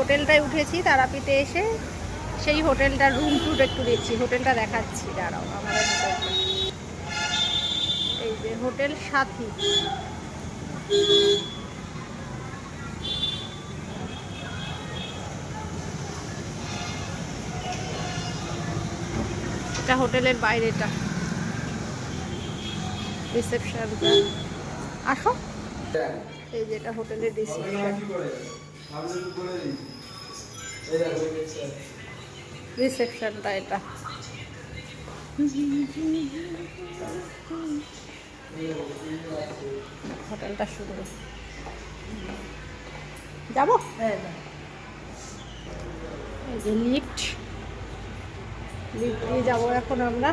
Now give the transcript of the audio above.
হোটেলটায় উঠেছি তারাপীঠে এসে, সেই হোটেলটার রুম টুর একটু দেখছি, হোটেলটা দেখাচ্ছি, দাঁড়াও আমাদের হোটেলটা। এই যে হোটেল সাথী, এটা হোটেলের বাইরেটা, রিসেপশনটা। আসো, এই যেটা হোটেলের রিসেপশন, রিসেপশনটা এটা। হোটেলটা সুন্দর, যাবো। এই যে লিফট, লিফট দিয়ে যাবো এখন আমরা।